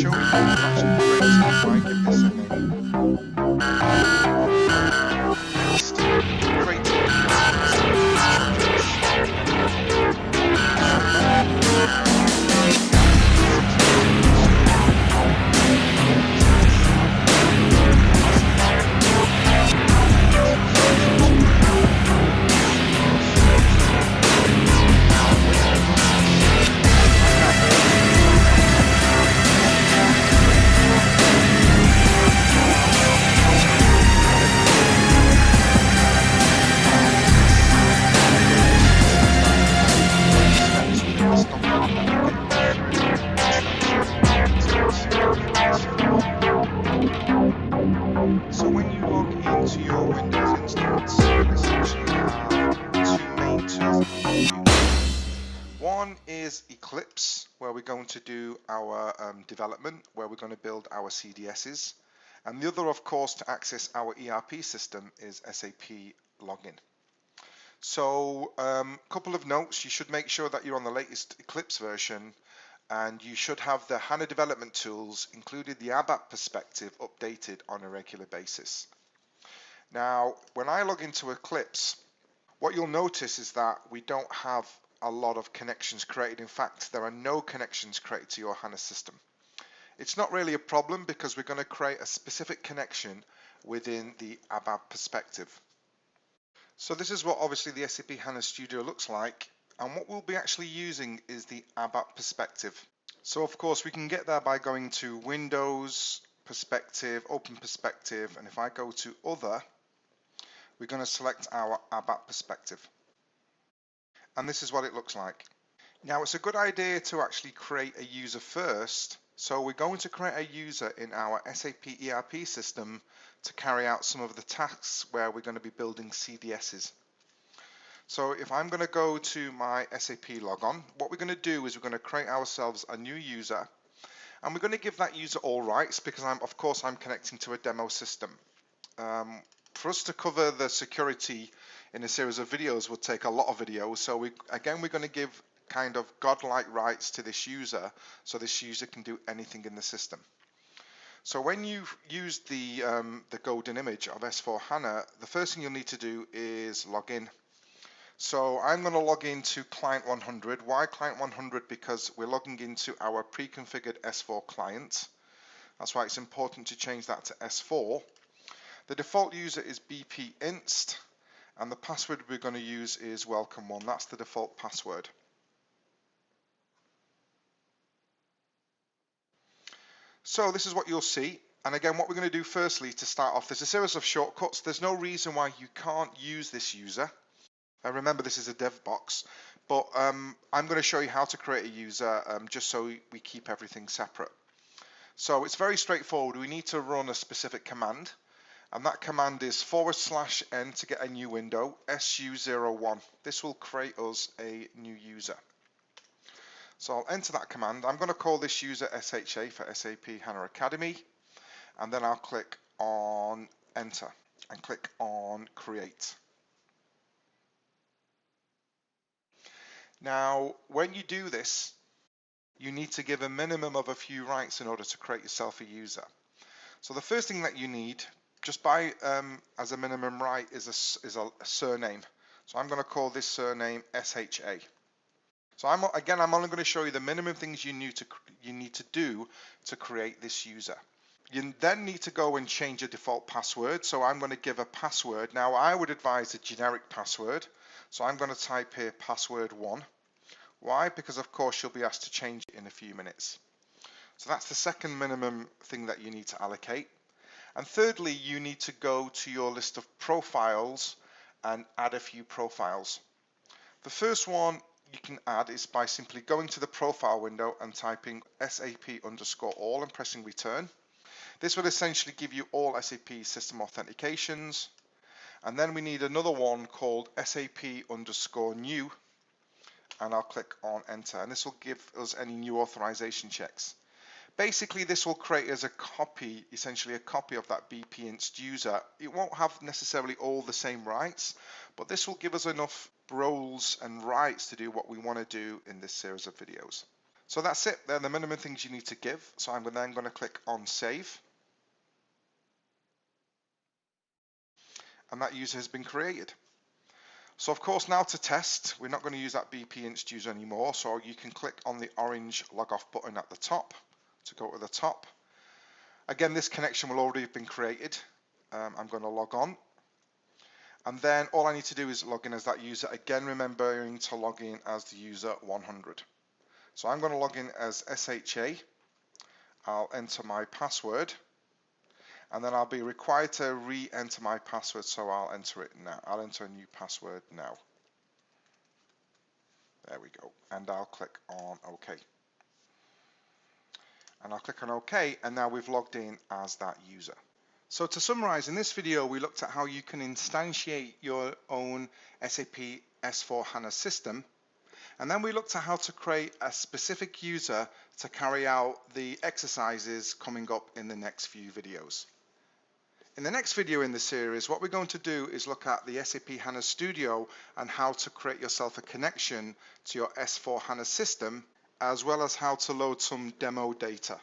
show you how to actually create it if I give this a name. Next, create a So when you log into your Windows instance, you'll essentially have two main tools that you can use. One is Eclipse, where we're going to do our development, where we're going to build our CDSs. And the other, of course, to access our ERP system is SAP Login. So couple of notes, you should make sure that you're on the latest Eclipse version, and you should have the HANA development tools, including the ABAP perspective, updated on a regular basis. Now, when I log into Eclipse, what you'll notice is that we don't have a lot of connections created. In fact, there are no connections created to your HANA system. It's not really a problem because we're going to create a specific connection within the ABAP perspective. So this is what obviously the SAP HANA Studio looks like, and what we'll be actually using is the ABAP perspective. So of course we can get there by going to Windows, Perspective, Open Perspective, and if I go to Other, we're going to select our ABAP perspective. And this is what it looks like. Now it's a good idea to actually create a user first. So we're going to create a user in our SAP ERP system to carry out some of the tasks where we're going to be building CDSs. So if I'm going to go to my SAP logon, what we're going to do is we're going to create ourselves a new user, and we're going to give that user all rights because of course I'm connecting to a demo system. For us to cover the security in a series of videos would take a lot of videos, so we're going to give kind of godlike rights to this user, so this user can do anything in the system. So when you've used the golden image of S4HANA, the first thing you'll need to do is log in. So I'm going to log into client 100. Why client 100? Because we're logging into our pre-configured S4 client. That's why it's important to change that to S4. The default user is bpinst, and the password we're going to use is welcome1. That's the default password. So this is what you'll see, and again what we're going to do firstly to start off, there's a series of shortcuts. There's no reason why you can't use this user. Remember, this is a dev box, but I'm going to show you how to create a user just so we keep everything separate. So it's very straightforward. We need to run a specific command, and that command is /n to get a new window, su01. This will create us a new user. So I'll enter that command. I'm going to call this user SHA for SAP HANA Academy, and then I'll click on enter and click on create. Now, when you do this, you need to give a minimum of a few rights in order to create yourself a user. So the first thing that you need, just by as a minimum right, is a surname. So I'm going to call this surname SHA. So I'm only going to show you the minimum things you need to do to create this user. You then need to go and change your default password. So I'm going to give a password. Now I would advise a generic password. So I'm going to type here password1. Why? Because of course you'll be asked to change it in a few minutes. So that's the second minimum thing that you need to allocate. And thirdly, you need to go to your list of profiles and add a few profiles. The first one you can add is by simply going to the profile window and typing SAP_all and pressing return. This will essentially give you all SAP system authentications. And then we need another one called SAP_new, and I'll click on enter, and this will give us any new authorization checks. Basically this will create as a copy, essentially a copy of that bpinst user. It won't have necessarily all the same rights, but this will give us enough roles and rights to do what we want to do in this series of videos. So that's it. They're the minimum things you need to give. So I'm then going to click on save. And that user has been created. So of course now to test, we're not going to use that BP inst user anymore. So you can click on the orange log off button at the top to go to the top. Again, this connection will already have been created. I'm going to log on. And then all I need to do is log in as that user. Again, remembering to log in as the user 100. So I'm going to log in as SHA. I'll enter my password. And then I'll be required to re-enter my password, so I'll enter it now. I'll enter a new password now. There we go. And I'll click on OK. And I'll click on OK, and now we've logged in as that user. So to summarize, in this video, we looked at how you can instantiate your own SAP S/4HANA system. And then we looked at how to create a specific user to carry out the exercises coming up in the next few videos. In the next video in the series, what we're going to do is look at the SAP HANA Studio and how to create yourself a connection to your S/4HANA system, as well as how to load some demo data.